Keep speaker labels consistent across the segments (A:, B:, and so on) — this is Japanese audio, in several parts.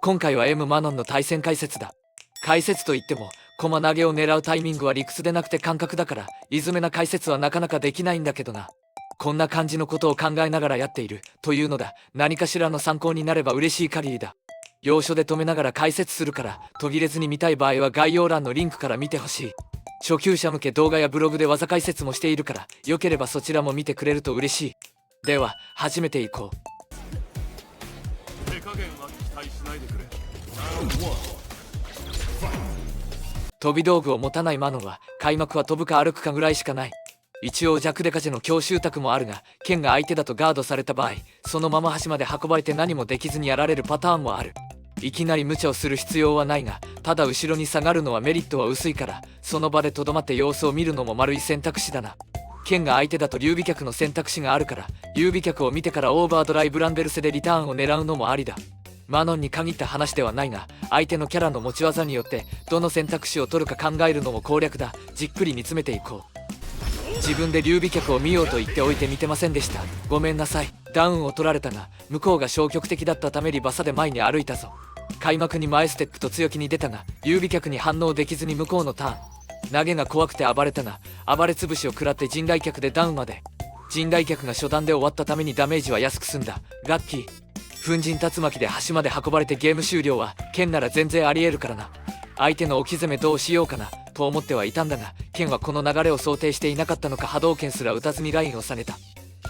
A: 今回は M マノンの対戦解説だ。解説といっても駒投げを狙うタイミングは理屈でなくて感覚だから、いずめな解説はなかなかできないんだけどな。こんな感じのことを考えながらやっているというのだ。何かしらの参考になれば嬉しい限りだ。要所で止めながら解説するから、途切れずに見たい場合は概要欄のリンクから見てほしい。初級者向け動画やブログで技解説もしているから、よければそちらも見てくれると嬉しい。では始めていこう。
B: 手加減は期待しないでくれ。
A: 飛び道具を持たないマノンは開幕は飛ぶか歩くかぐらいしかない。一応弱デカジェの強襲卓もあるが、剣が相手だとガードされた場合、そのまま端まで運ばれて何もできずにやられるパターンもある。いきなり無茶をする必要はないが、ただ後ろに下がるのはメリットは薄いから、その場でとどまって様子を見るのも丸い選択肢だな。剣が相手だと劉備脚の選択肢があるから、劉備脚を見てからオーバードライブランベルセでリターンを狙うのもありだ。マノンに限った話ではないが、相手のキャラの持ち技によってどの選択肢を取るか考えるのも攻略だ。じっくり見つめていこう。自分で劉備脚を見ようと言っておいて見てませんでした。ごめんなさい。ダウンを取られたが、向こうが消極的だったためリバサで前に歩いたぞ。開幕に前ステップと強気に出たが、劉備脚に反応できずに向こうのターン。投げが怖くて暴れたが、暴れ潰しを食らって陣雷脚でダウンまで。陣雷脚が初段で終わったためにダメージは安く済んだ。ラッキー。粉塵竜巻で端まで運ばれてゲーム終了は剣なら全然ありえるからな。相手の置き攻めどうしようかなと思ってはいたんだが、剣はこの流れを想定していなかったのか波動拳すら打たずにラインを下げた。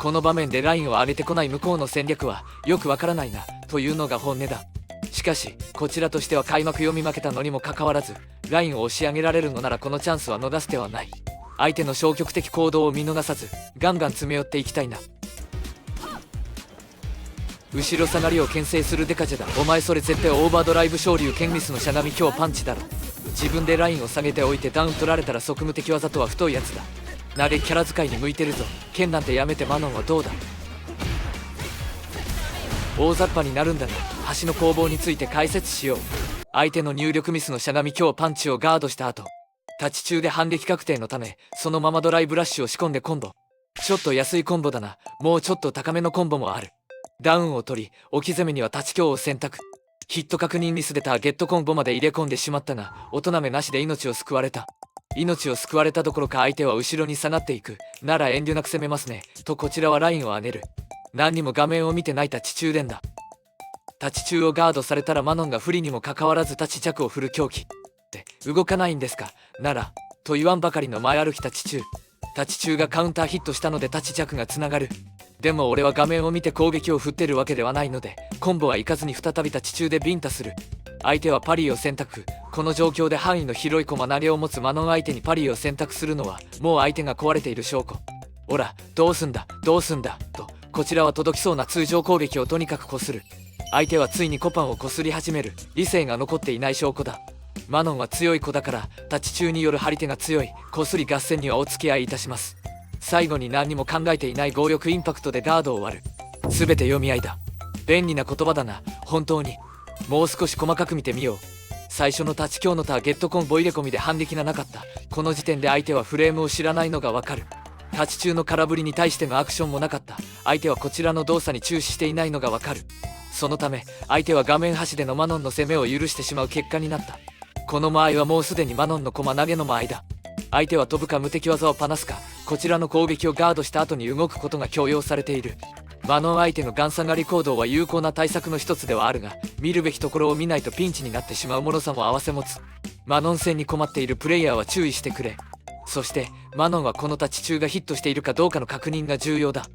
A: この場面でラインを上げてこない向こうの戦略はよくわからないなというのが本音だ。しかしこちらとしては開幕読み負けたのにもかかわらず、ラインを押し上げられるのならこのチャンスは逃す手はない。相手の消極的行動を見逃さずガンガン詰め寄っていきたいな。後ろ下がりを牽制するデカジェだ。お前それ絶対オーバードライブ昇竜剣ミスのしゃがみ今日パンチだろ。自分でラインを下げておいてダウン取られたら側務的技とは太いやつだ。投げキャラ使いに向いてるぞ。剣なんてやめてマノンはどうだ。大雑把になるんだが、端の攻防について解説しよう。相手の入力ミスのしゃがみ今日パンチをガードした後、立ち中で反撃確定のためそのままドライブラッシュを仕込んでコンボ。ちょっと安いコンボだな。もうちょっと高めのコンボもある。ダウンを取り置き攻めには立ち強を選択。ヒット確認ミスでターゲットコンボまで入れ込んでしまったが、大人めなしで命を救われた。命を救われたどころか相手は後ろに下がっていく。なら遠慮なく攻めますねとこちらはラインを上げる。何にも画面を見てない立ち中連だ。立ち中をガードされたらマノンが不利にもかかわらず立ち弱を振る狂気って動かないんですかならと言わんばかりの前歩き立ち中。立ち中がカウンターヒットしたので立ち弱がつながる。でも俺は画面を見て攻撃を振ってるわけではないので、コンボは行かずに再び立ち中でビンタする。相手はパリーを選択。この状況で範囲の広い駒投げを持つマノン相手にパリーを選択するのはもう相手が壊れている証拠。おらどうすんだどうすんだとこちらは届きそうな通常攻撃をとにかくこする。相手はついにコパンをこすり始める。理性が残っていない証拠だ。マノンは強い子だから立ち中による張り手が強い。こすり合戦にはお付き合いいたします。最後に何にも考えていない強力インパクトでガードを割る。全て読み合いだ。便利な言葉だな本当に。もう少し細かく見てみよう。最初の立ち強のターゲットコンボ入れ込みで反撃がなかった。この時点で相手はフレームを知らないのがわかる。立ち中の空振りに対してのアクションもなかった。相手はこちらの動作に注視していないのがわかる。そのため相手は画面端でのマノンの攻めを許してしまう結果になった。この間合いはもうすでにマノンの駒投げの間合いだ。相手は飛ぶか無敵技をパナすか、こちらの攻撃をガードした後に動くことが強要されている。マノン相手のガン下がり行動は有効な対策の一つではあるが、見るべきところを見ないとピンチになってしまう脆さも併せ持つ。マノン戦に困っているプレイヤーは注意してくれ。そしてマノンはこの立ち中がヒットしているかどうかの確認が重要だ。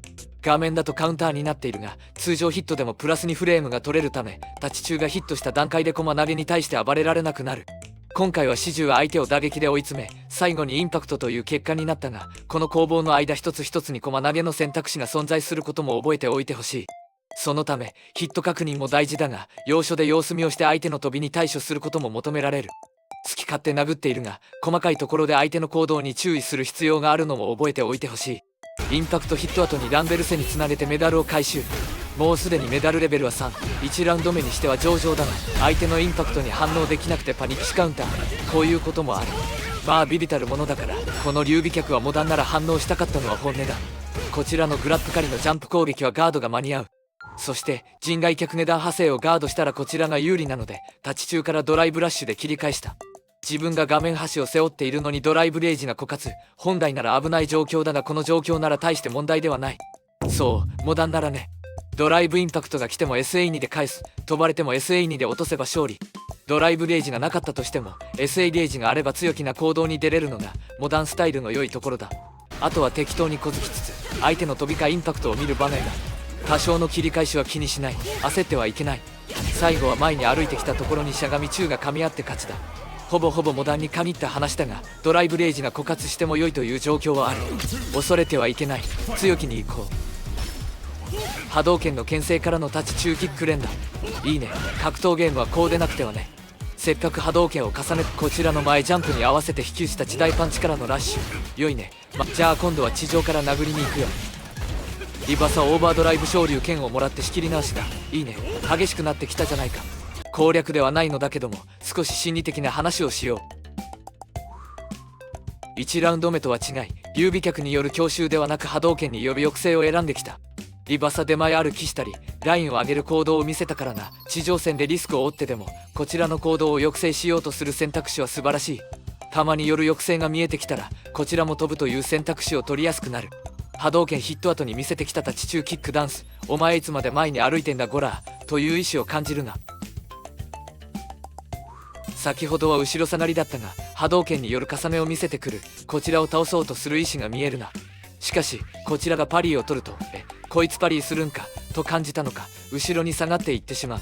A: 画面だとカウンターになっているが、通常ヒットでもプラスにフレームが取れるため、立ち中がヒットした段階で駒投げに対して暴れられなくなる。今回は始終相手を打撃で追い詰め、最後にインパクトという結果になったが、この攻防の間一つ一つに駒投げの選択肢が存在することも覚えておいてほしい。そのためヒット確認も大事だが、要所で様子見をして相手の飛びに対処することも求められる。好き勝手殴っているが、細かいところで相手の行動に注意する必要があるのも覚えておいてほしい。インパクトヒット後にランベルセにつなげてメダルを回収。もうすでにメダルレベルは3。1ラウンド目にしては上々だが、相手のインパクトに反応できなくてパニックカウンター。こういうこともある。まあビビたるものだから、この劉備脚はモダンなら反応したかったのは本音だ。こちらのグラップ狩りのジャンプ攻撃はガードが間に合う。そして人外客値段派生をガードしたらこちらが有利なので立ち中からドライブラッシュで切り返した。自分が画面端を背負っているのにドライブレイジが枯渇。本来なら危ない状況だがこの状況なら大して問題ではない。そうモダンならね。ドライブインパクトが来ても SA2 で返す。飛ばれても SA2 で落とせば勝利。ドライブレイジがなかったとしても SA レイジがあれば強気な行動に出れるのがモダンスタイルの良いところだ。あとは適当に小突きつつ相手の飛びかインパクトを見る場面だ。多少の切り返しは気にしない。焦ってはいけない。最後は前に歩いてきたところにしゃがみ中が噛み合って勝ちだ。ほぼほぼモダンに限った話だがドライブレイジが枯渇しても良いという状況はある。恐れてはいけない。強気に行こう。波動拳の牽制からの立ち中キック連打。いいね。格闘ゲームはこうでなくてはね。せっかく波動拳を重ねこちらの前ジャンプに合わせて引きした地大パンチからのラッシュ。良いね。じゃあ今度は地上から殴りに行くよ。リバサオーバードライブ昇竜剣をもらって仕切り直しだ。いいね。激しくなってきたじゃないか。攻略ではないのだけども少し心理的な話をしよう。1ラウンド目とは違い劉備客による強襲ではなく波動拳による抑制を選んできた。リバサ出前歩きしたりラインを上げる行動を見せたからな。地上戦でリスクを負ってでもこちらの行動を抑制しようとする選択肢は素晴らしい。たまによる抑制が見えてきたらこちらも飛ぶという選択肢を取りやすくなる。波動拳ヒット後に見せてきた立ち中キックダンス。お前いつまで前に歩いてんだゴラーという意思を感じるが先ほどは後ろ下がりだったが波動拳による重ねを見せてくる。こちらを倒そうとする意思が見えるな。しかしこちらがパリーを取るとこいつパリーするんかと感じたのか後ろに下がっていってしまう。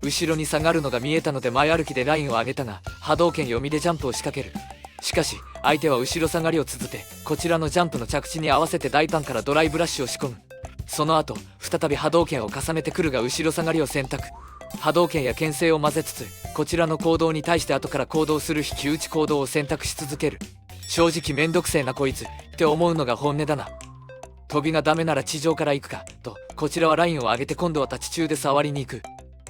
A: 後ろに下がるのが見えたので前歩きでラインを上げたが波動拳読みでジャンプを仕掛ける。しかし相手は後ろ下がりを続けこちらのジャンプの着地に合わせて大胆からドライブラッシュを仕込む。その後再び波動拳を重ねてくるが後ろ下がりを選択。波動拳や牽制を混ぜつつこちらの行動に対して後から行動する引き打ち行動を選択し続ける。正直めんどくせえなこいつって思うのが本音だな。飛びがダメなら地上から行くかとこちらはラインを上げて今度は立ち中で触りに行く。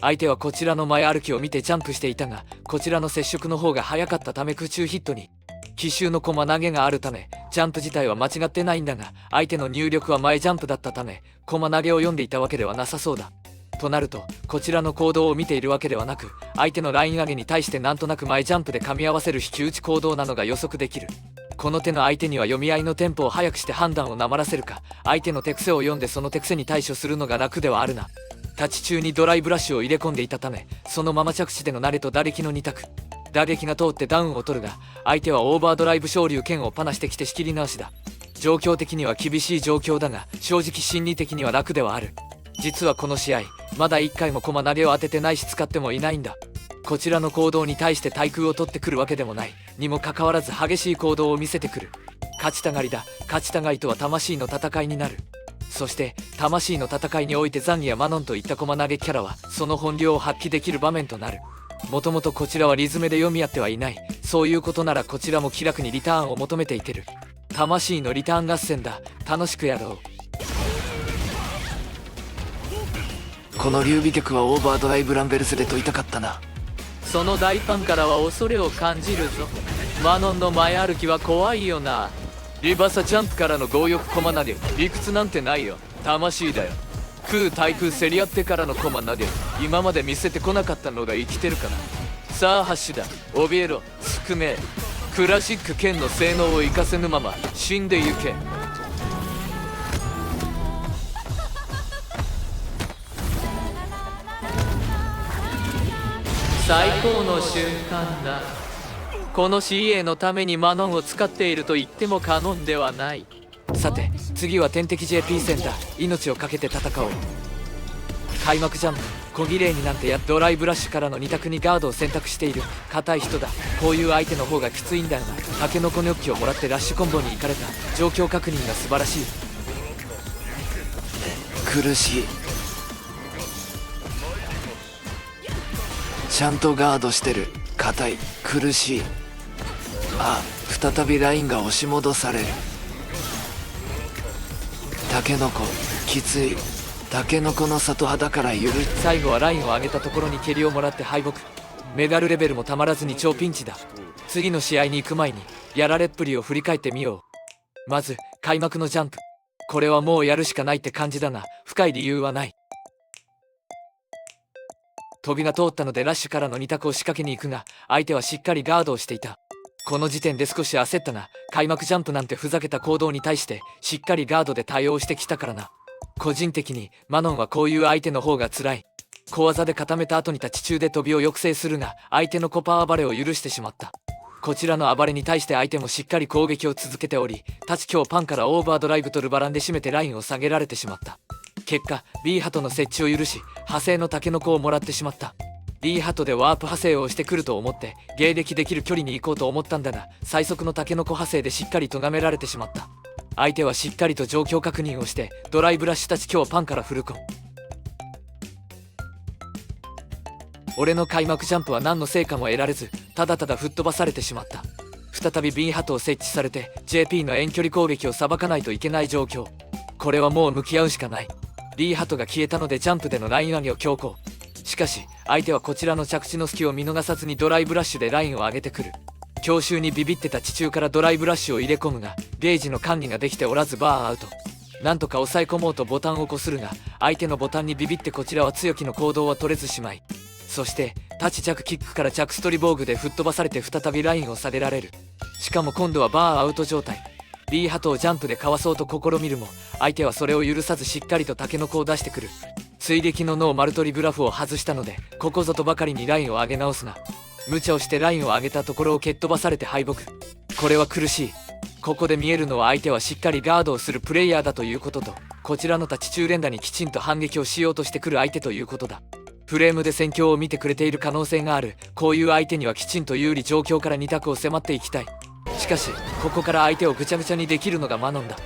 A: 相手はこちらの前歩きを見てジャンプしていたがこちらの接触の方が早かったため空中ヒットに。奇襲の駒投げがあるためジャンプ自体は間違ってないんだが相手の入力は前ジャンプだったため駒投げを読んでいたわけではなさそうだ。となるとこちらの行動を見ているわけではなく相手のライン上げに対してなんとなく前ジャンプで噛み合わせる引き打ち行動なのが予測できる。この手の相手には読み合いのテンポを速くして判断をなまらせるか相手の手癖を読んでその手癖に対処するのが楽ではあるな。立ち中にドライブラッシュを入れ込んでいたためそのまま着地での慣れと打撃の2択。打撃が通ってダウンを取るが相手はオーバードライブ昇竜剣をパナしてきて仕切り直しだ。状況的には厳しい状況だが正直心理的には楽ではある。実はこの試合まだ1回も駒投げを当ててないし使ってもいないんだ。こちらの行動に対して対空を取ってくるわけでもないにもかかわらず激しい行動を見せてくる。勝ちたがりだ。勝ちたがりとは魂の戦いになる。そして魂の戦いにおいてザンギやマノンといった駒投げキャラはその本領を発揮できる場面となる。もともとこちらはリズムで読み合ってはいない。そういうことならこちらも気楽にリターンを求めていける。魂のリターン合戦だ。楽しくやろう。
C: この劉備局はオーバードライブランベルスで解いたかったな。
A: その大ファンからは恐れを感じるぞ。マノンの前歩きは怖いよな。リバサジャンプからの強欲駒投げ理屈なんてないよ。魂だよ。空対空競り合ってからの駒投げ今まで見せてこなかったのが生きてるから。さあハッシュだ。怯えろ宿命。クラシック剣の性能を生かせぬまま死んでゆけ。最高の瞬間だ。この CA のためにマノンを使っていると言っても過言ではない。さて次は天敵 JP 戦だ。命を懸けて戦おう。開幕ジャンプ小綺麗になんてやドライブラッシュからの2択にガードを選択している。硬い人だ。こういう相手の方がきついんだよな。タケノコニョッキをもらってラッシュコンボに行かれた。状況確認が素晴らしい。
C: 苦しい。ちゃんとガードしてる。硬い。苦しい。あ、再びラインが押し戻される。タケノコきつい。タケノコの里肌からゆる。
A: 最後はラインを上げたところに蹴りをもらって敗北。メダルレベルもたまらずに超ピンチだ。次の試合に行く前にやられっぷりを振り返ってみよう。まず開幕のジャンプ。これはもうやるしかないって感じだが深い理由はない。飛びが通ったのでラッシュからの2択を仕掛けに行くが、相手はしっかりガードをしていた。この時点で少し焦ったが、開幕ジャンプなんてふざけた行動に対してしっかりガードで対応してきたからな。個人的にマノンはこういう相手の方が辛い。小技で固めた後に立ち中で飛びを抑制するが、相手のコパ暴れを許してしまった。こちらの暴れに対して相手もしっかり攻撃を続けており、立ち今日パンからオーバードライブとルバランで締めてラインを下げられてしまった。結果 B ハトの設置を許し、派生のタケノコをもらってしまった。 B ハトでワープ派生をしてくると思って迎撃できる距離に行こうと思ったんだが、最速のタケノコ派生でしっかり咎められてしまった。相手はしっかりと状況確認をしてドライブラッシュ立ち今日パンからフルコン。俺の開幕ジャンプは何の成果も得られず、ただただ吹っ飛ばされてしまった。再び B ハトを設置されて JP の遠距離攻撃をさばかないといけない状況。これはもう向き合うしかない。 B ハトが消えたのでジャンプでのライン上げを強行。しかし相手はこちらの着地の隙を見逃さずにドライブラッシュでラインを上げてくる。強襲にビビってた地中からドライブラッシュを入れ込むが、ゲージの管理ができておらずバーアウト。なんとか抑え込もうとボタンをこするが、相手のボタンにビビってこちらは強気の行動は取れずしまい、そして立ち着キックから着ストリ防具で吹っ飛ばされて再びラインを下げられる。しかも今度はバーアウト状態。 B ハトをジャンプでかわそうと試みるも、相手はそれを許さずしっかりとタケノコを出してくる。追撃のノーマルトリブラフを外したので、ここぞとばかりにラインを上げ直すが、無茶をしてラインを上げたところを蹴っ飛ばされて敗北。これは苦しい。ここで見えるのは相手はしっかりガードをするプレイヤーだということと、こちらの立ち中連打にきちんと反撃をしようとしてくる相手ということだ。フレームで戦況を見てくれている可能性がある。こういう相手にはきちんと有利状況から2択を迫っていきたい。しかしここから相手をぐちゃぐちゃにできるのがマノンだ。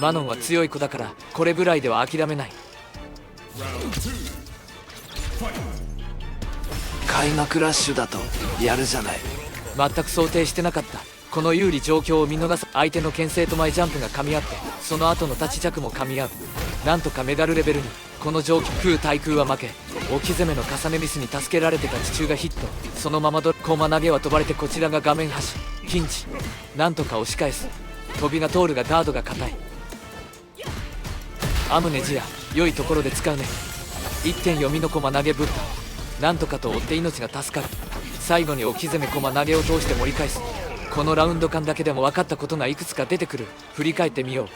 A: マノンは強い子だから、これぐらいでは諦めない。
C: 開幕ラッシュだとやるじゃない。
A: 全く想定してなかった。この有利状況を見逃す。相手の牽制と前ジャンプが噛み合って、その後の立ち着も噛み合う。なんとかメダルレベルに。この状況空対空は負け、置き攻めの重ねミスに助けられてた地中がヒット。そのままコマ投げは飛ばれてこちらが画面端ピンチ。なんとか押し返す。飛びが通るがガードが硬い。アムネジア良いところで使うね。1点読みのコマ投げぶった。なんとかと追って命が助かる。最後に置き攻めコマ投げを通して盛り返す。このラウンド間だけでも分かったことがいくつか出てくる。振り返ってみよう。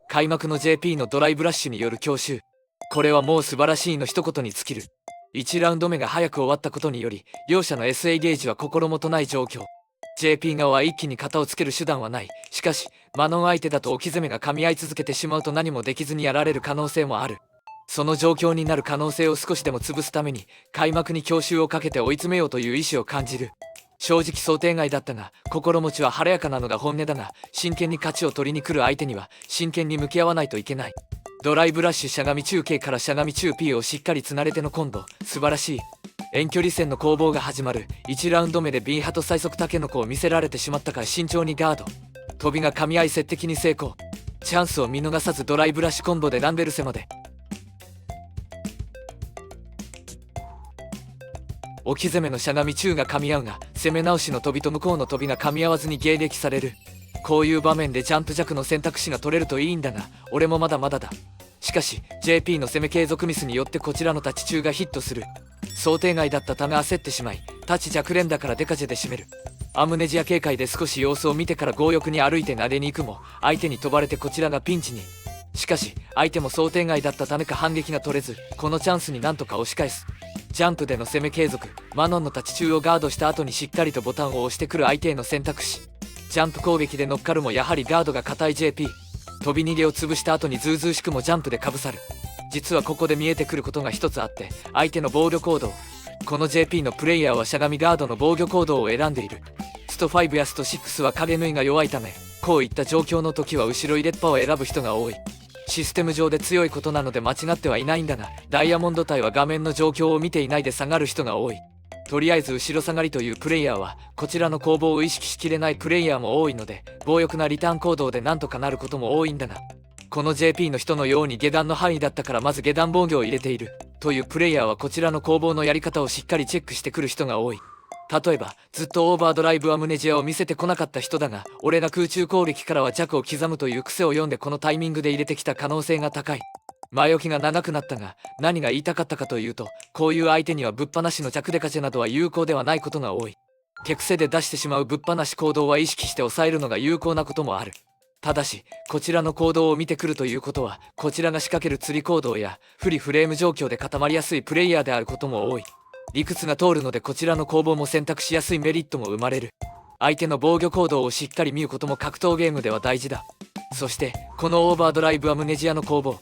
A: 開幕の JP のドライブラッシュによる強襲。これはもう素晴らしいの一言に尽きる。1ラウンド目が早く終わったことにより、両者の SA ゲージは心もとない状況。 JP 側は一気に型をつける手段はない。しかしマノン相手だと置き攻めが噛み合い続けてしまうと何もできずにやられる可能性もある。その状況になる可能性を少しでも潰すために開幕に強襲をかけて追い詰めようという意思を感じる。正直想定外だったが、心持ちは晴れやかなのが本音だが、真剣に勝ちを取りに来る相手には真剣に向き合わないといけない。ドライブラッシュしゃがみ中 K からしゃがみ中 P をしっかりつなれてのコンボ。素晴らしい。遠距離戦の攻防が始まる。1ラウンド目で B ハト最速タケノコを見せられてしまったから慎重にガード。飛びが噛み合い接敵に成功。チャンスを見逃さずドライブラッシュコンボでランベルセまで。置き攻めのしゃがみ中が噛み合うが、攻め直しの飛びと向こうの飛びが噛み合わずに迎撃される。こういう場面でジャンプ弱の選択肢が取れるといいんだが、俺もまだまだだ。しかし JP の攻め継続ミスによってこちらの立ち中がヒットする。想定外だったため焦ってしまい、立ち弱連打からデカジェで締める。アムネジア警戒で少し様子を見てから強欲に歩いて撫でに行くも、相手に飛ばれてこちらがピンチに。しかし相手も想定外だったためか反撃が取れず、このチャンスになんとか押し返す。ジャンプでの攻め継続。マノンの立ち中をガードした後にしっかりとボタンを押してくる相手への選択肢。ジャンプ攻撃で乗っかるもやはりガードが硬い JP。 飛び逃げを潰した後にズうずうしくもジャンプでかぶさる。実はここで見えてくることが一つあって、相手の防御行動。この JP のプレイヤーはしゃがみガードの防御行動を選んでいる。スト5やスト6は影縫いが弱いため、こういった状況の時は後ろ入れっぱを選ぶ人が多い。システム上で強いことなので間違ってはいないんだが、ダイヤモンド隊は画面の状況を見ていないで下がる人が多い。とりあえず後ろ下がりというプレイヤーはこちらの攻防を意識しきれないプレイヤーも多いので、強欲なリターン行動でなんとかなることも多いんだが、この JP の人のように下段の範囲だったからまず下段防御を入れているというプレイヤーはこちらの攻防のやり方をしっかりチェックしてくる人が多い。例えばずっとオーバードライブアムネジアを見せてこなかった人だが、俺が空中攻撃からは弱を刻むという癖を読んでこのタイミングで入れてきた可能性が高い。前置きが長くなったが、何が言いたかったかというと、こういう相手にはぶっ放しの弱デカチェなどは有効ではないことが多い。手癖で出してしまうぶっ放し行動は意識して抑えるのが有効なこともある。ただし、こちらの行動を見てくるということは、こちらが仕掛ける釣り行動や不利フレーム状況で固まりやすいプレイヤーであることも多い。理屈が通るのでこちらの攻防も選択しやすいメリットも生まれる。相手の防御行動をしっかり見ることも格闘ゲームでは大事だ。そしてこのオーバードライブアムネジアの攻防。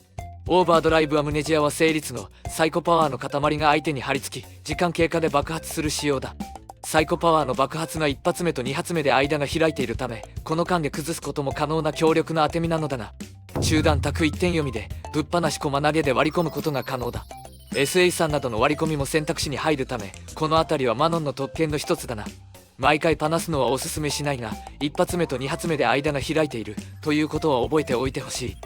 A: オーバードライブアムネジアは成立のサイコパワーの塊が相手に張り付き、時間経過で爆発する仕様だ。サイコパワーの爆発が1発目と2発目で間が開いているため、この間で崩すことも可能な強力な当て身なのだが、中段卓一点読みでぶっ放し駒投げで割り込むことが可能だ。 SA などの割り込みも選択肢に入るため、この辺りはマノンの特権の一つだな。毎回パナすのはおすすめしないが、1発目と2発目で間が開いているということは覚えておいてほしい。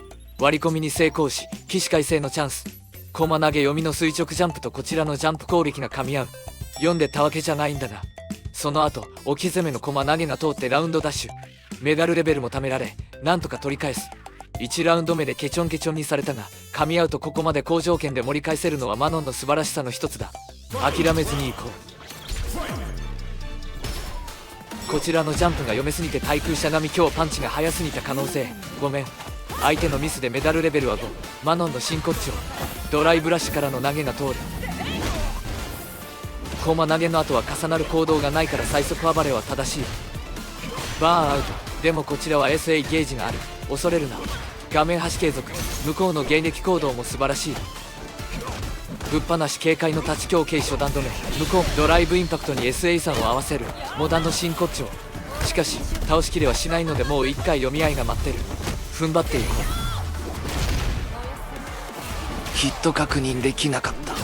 A: 割り込みに成功し、起死回生のチャンス。駒投げ読みの垂直ジャンプとこちらのジャンプ攻撃が噛み合う。読んでたわけじゃないんだが、その後置き攻めの駒投げが通ってラウンドダッシュ。メダルレベルも貯められ、なんとか取り返す。1ラウンド目でケチョンケチョンにされたが、噛み合うとここまで好条件で盛り返せるのはマノンの素晴らしさの一つだ。諦めずに行こう。こちらのジャンプが読めすぎて対空しゃがみ強パンチが速すぎた可能性。ごめん。相手のミスでメダルレベルは5。マノンの真骨頂。ドライブラッシュからの投げが通る。コマ投げの後は重なる行動がないから最速暴れは正しい。バーンアウト。でもこちらは SA ゲージがある。恐れるな。画面端継続。向こうの迎撃行動も素晴らしい。ぶっ放し警戒の立ち強警初段止め。向こうドライブインパクトに SA さんを合わせるモダンの真骨頂。しかし倒しきれはしないのでもう1回読み合いが待ってる。踏ん張っていこ
C: ヒット確認できなかった。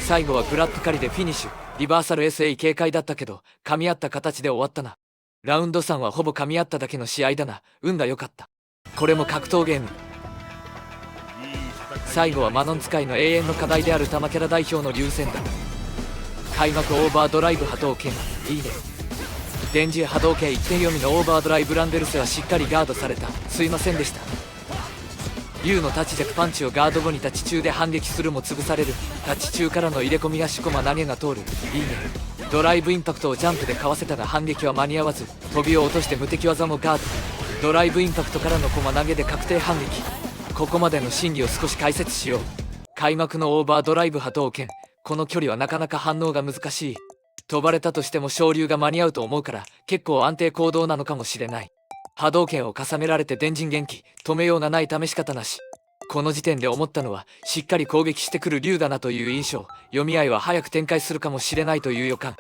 A: 最後はグラップ狩りでフィニッシュ。リバーサル SA 警戒だったけど噛み合った形で終わったな。ラウンド3はほぼ噛み合っただけの試合だな。運が良かった。これも格闘ゲーム。最後はマノン使いの永遠の課題である玉キャラ代表の流線だ。開幕オーバードライブ波動拳。いいね。電磁波動拳1点読みのオーバードライブランデルスはしっかりガードされた。すいませんでした。竜の立ち弱パンチをガード後に立ち中で反撃するも潰される。立ち中からの入れ込み足駒投げが通る。いいね。ドライブインパクトをジャンプでかわせたが反撃は間に合わず、飛びを落として無敵技もガード。ドライブインパクトからの駒投げで確定反撃。ここまでの心理を少し解説しよう。開幕のオーバードライブ波動拳。この距離はなかなか反応が難しい。飛ばれたとしても昇竜が間に合うと思うから結構安定行動なのかもしれない。波動拳を重ねられて電人元気。止めようがない試し方なし。この時点で思ったのはしっかり攻撃してくる竜だなという印象。読み合いは早く展開するかもしれないという予感。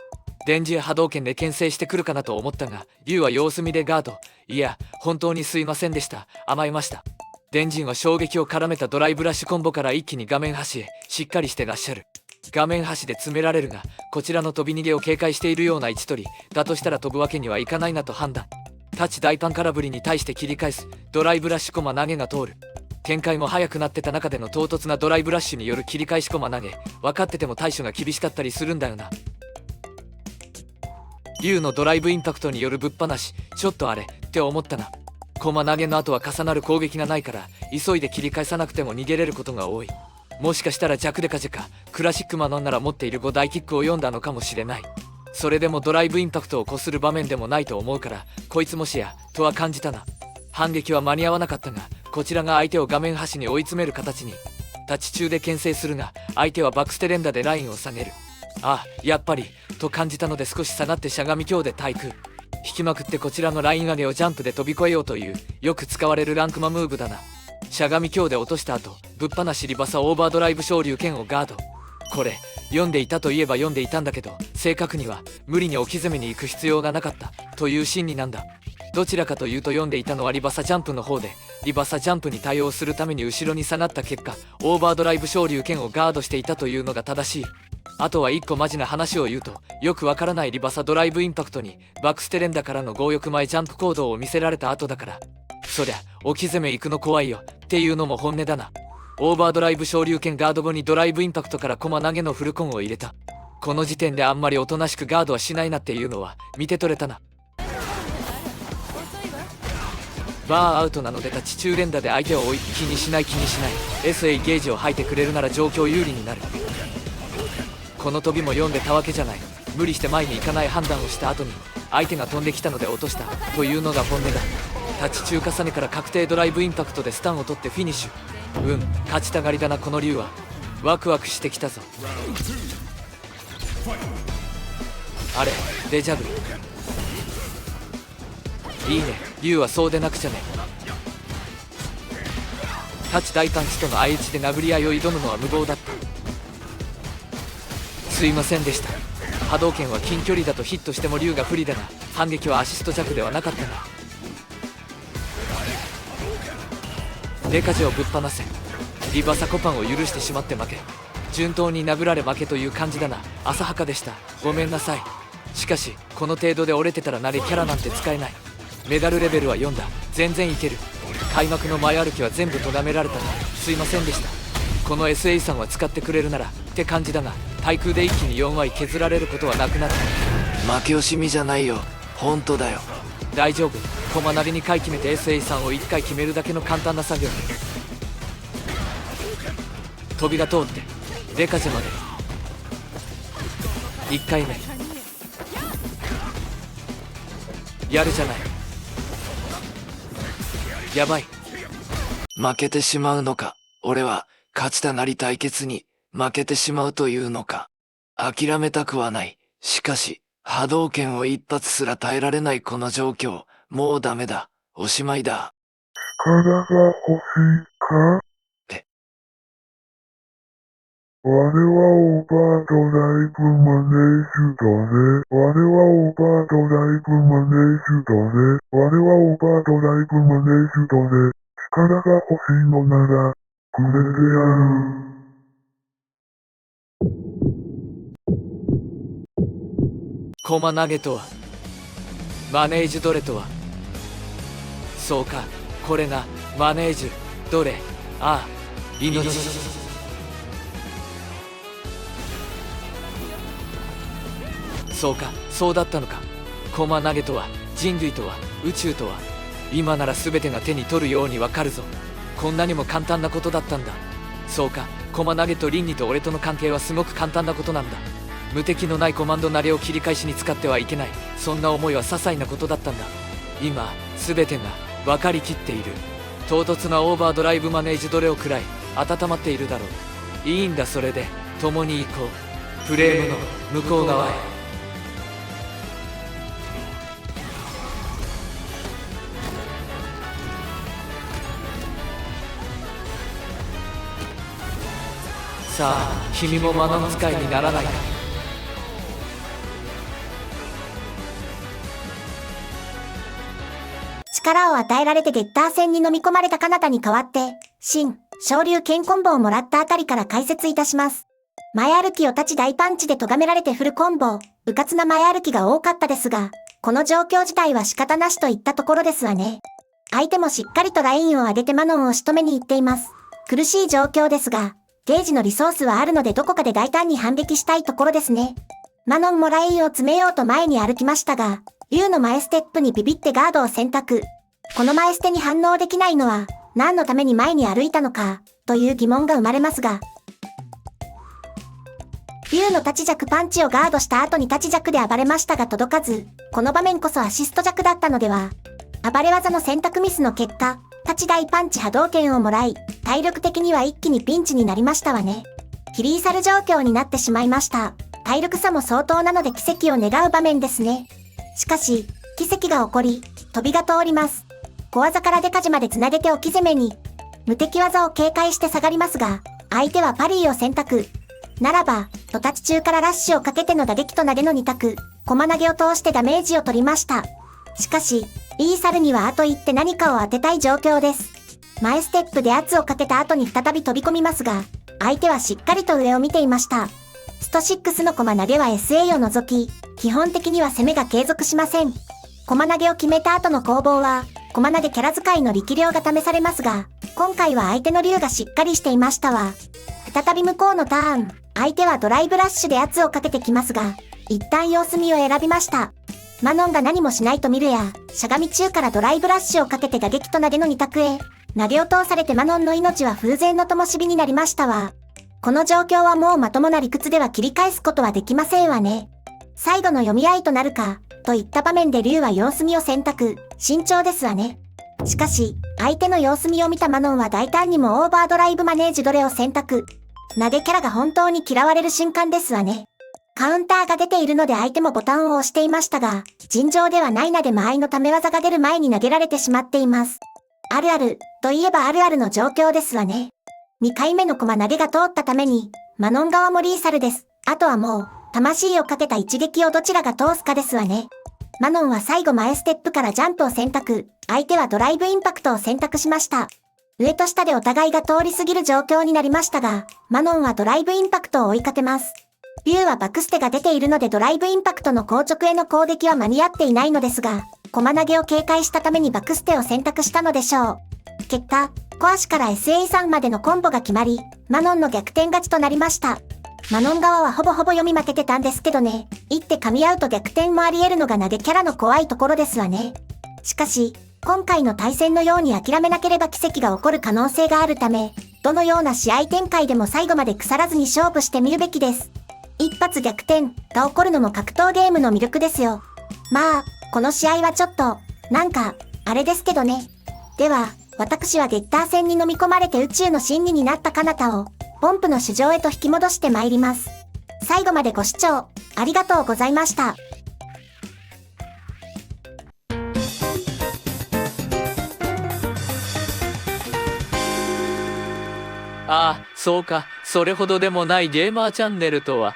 A: 電磁波動拳で牽制してくるかなと思ったが、竜は様子見でガード。いや本当にすいませんでした。甘えました。電人は衝撃を絡めたドライブラッシュコンボから一気に画面端へしっかりしてらっしゃる。画面端で詰められるが、こちらの飛び逃げを警戒しているような位置取りだとしたら飛ぶわけにはいかないなと判断。タッチ大パン空振りに対して切り返すドライブラッシュコマ投げが通る。展開も早くなってた中での唐突なドライブラッシュによる切り返しコマ投げ。分かってても対処が厳しかったりするんだよな。竜のドライブインパクトによるぶっ放し、ちょっとあれって思ったな。コマ投げの後は重なる攻撃がないから急いで切り返さなくても逃げれることが多い。もしかしたら弱デカジェかクラシックマノンなら持っている5大キックを読んだのかもしれない。それでもドライブインパクトをこする場面でもないと思うからこいつもしやとは感じたな。反撃は間に合わなかったが、こちらが相手を画面端に追い詰める形に。立ち中で牽制するが相手はバックステレンダでラインを下げる。あ、やっぱりと感じたので少し下がってしゃがみ強で対空。引きまくってこちらのライン上げをジャンプで飛び越えようというよく使われるランクマムーブだな。しゃがみ強で落とした後、ぶっ放しリバサオーバードライブ昇竜剣をガード。これ読んでいたといえば読んでいたんだけど、正確には無理に置き攻めに行く必要がなかったという心理なんだ。どちらかというと読んでいたのはリバサジャンプの方で、リバサジャンプに対応するために後ろに下がった結果オーバードライブ昇竜剣をガードしていたというのが正しい。あとは一個マジな話を言うと、よくわからないリバサドライブインパクトにバックステレンダからの強欲前ジャンプ行動を見せられた後だから、そりゃ置き攻め行くの怖いよっていうのも本音だな。オーバードライブ昇竜剣ガード後にドライブインパクトからコマ投げのフルコンを入れた。この時点であんまりおとなしくガードはしないなっていうのは見て取れたな。バーアウトなので立ち中連打で相手を追い、気にしない SA ゲージを吐いてくれるなら状況有利になる。この飛びも読んでたわけじゃない。無理して前に行かない判断をした後に相手が飛んできたので落としたというのが本音だ。立ち中重ねから確定ドライブインパクトでスタンを取ってフィニッシュ。勝ちたがりだなこの竜は。ワクワクしてきたぞ。あれデジャブ。いいね、竜はそうでなくちゃね。立ち大パンチとの相打ちで殴り合いを挑むのは無謀だった。すいませんでした。波動拳は近距離だとヒットしても竜が不利だが、反撃はアシスト弱ではなかったな。デカジをぶっ放せ。リバサコパンを許してしまって負け。順当に殴られ負けという感じだな。浅はかでした、ごめんなさい。しかしこの程度で折れてたら慣れキャラなんて使えない。メダルレベルは4だ、全然いける。開幕の前歩きは全部咎められたな、すいませんでした。この SA さんは使ってくれるならって感じだが、対空で一気に4割削られることはなくなった。
C: 負け惜しみじゃないよ、本当だよ。
A: 大丈夫、駒なりに回決めて SA さんを1回決めるだけの簡単な作業。飛びが通ってデカジェまで1回目やるじゃない。やばい。
C: 負けてしまうのか。俺は勝ちたなり対決に負けてしまうというのか。諦めたくはない。しかし波動拳を一発すら耐えられないこの状況、もうダメだ。おしまいだ。
D: 力が欲しいか？我はオーバードライブマネージだね。我はオーバードライブマネージだね。我はオーバードライブマネージだね。力が欲しいのなら、くれてやる。
A: コマ投げとは、マネージュドレとは。そうか、これがマネージュドレ。ああ、命。そうか、そうだったのか。コマ投げとは、人類とは、宇宙とは。今なら全てが手に取るようにわかるぞ。こんなにも簡単なことだったんだ。そうか、コマ投げとリンニと俺との関係はすごく簡単なことなんだ。無敵のないコマンド慣れを切り返しに使ってはいけない。そんな思いは些細なことだったんだ。今、全てが分かりきっている。唐突なオーバードライブマネージどれをくらい温まっているだろう。いいんだ、それで共に行こう。フレームの向こう側へ。さあ、君も魔の使いにならないか。
E: 力を与えられてゲッター戦に飲み込まれた彼方に代わって、新、昇竜拳コンボをもらったあたりから解説いたします。前歩きを立ち大パンチで咎められてフルコンボ、うかつな前歩きが多かったですが、この状況自体は仕方なしといったところですわね。相手もしっかりとラインを上げてマノンを仕留めに行っています。苦しい状況ですが、ゲージのリソースはあるのでどこかで大胆に反撃したいところですね。マノンもラインを詰めようと前に歩きましたが、竜の前ステップにビビってガードを選択。この前捨てに反応できないのは、何のために前に歩いたのか、という疑問が生まれますが。竜の立ち弱パンチをガードした後に立ち弱で暴れましたが届かず、この場面こそアシスト弱だったのでは。暴れ技の選択ミスの結果、立ち大パンチ波動拳をもらい、体力的には一気にピンチになりましたわね。フリーサル状況になってしまいました。体力差も相当なので奇跡を願う場面ですね。しかし、奇跡が起こり、飛びが通ります。小技からデカジまで繋げて置き攻めに、無敵技を警戒して下がりますが、相手はパリーを選択。ならば、と立ち中からラッシュをかけての打撃と投げの2択、駒投げを通してダメージを取りました。しかし、イーサルにはあと一手何かを当てたい状況です。前ステップで圧をかけた後に再び飛び込みますが、相手はしっかりと上を見ていました。スト6の駒投げは SA を除き、基本的には攻めが継続しません。駒投げを決めた後の攻防は、駒投げキャラ使いの力量が試されますが、今回は相手の竜がしっかりしていましたわ。再び向こうのターン、相手はドライブラッシュで圧をかけてきますが、一旦様子見を選びました。マノンが何もしないと見るや、しゃがみ中からドライブラッシュをかけて打撃と投げの2択へ。投げを通されてマノンの命は風前の灯火になりましたわ。この状況はもうまともな理屈では切り返すことはできませんわね。最後の読み合いとなるか、といった場面で竜は様子見を選択、慎重ですわね。しかし、相手の様子見を見たマノンは大胆にもオーバードライブマネージどれを選択。投げキャラが本当に嫌われる瞬間ですわね。カウンターが出ているので相手もボタンを押していましたが、尋常ではないので間合いのため技が出る前に投げられてしまっています。あるある、といえばあるあるの状況ですわね。2回目のコマ投げが通ったために、マノン側もリーサルです。あとはもう、魂をかけた一撃をどちらが通すかですわね。マノンは最後前ステップからジャンプを選択、相手はドライブインパクトを選択しました。上と下でお互いが通り過ぎる状況になりましたが、マノンはドライブインパクトを追いかけます。竜はバクステが出ているのでドライブインパクトの硬直への攻撃は間に合っていないのですが、コマ投げを警戒したためにバクステを選択したのでしょう。結果、コアシから SA3 までのコンボが決まり、マノンの逆転勝ちとなりました。マノン側はほぼほぼ読み負けてたんですけどね、一手噛み合うと逆転もあり得るのが投げキャラの怖いところですわね。しかし、今回の対戦のように諦めなければ奇跡が起こる可能性があるため、どのような試合展開でも最後まで腐らずに勝負してみるべきです。一発逆転が起こるのも格闘ゲームの魅力ですよ。まあ、この試合はちょっと、なんか、あれですけどね。では、私はゲッター戦に飲み込まれて宇宙の真理になった彼方を、ポンプの主情へと引き戻してまいります。最後までご視聴、ありがとうございました。
A: ああ、そうか。それほどでもないゲーマーチャンネルとは。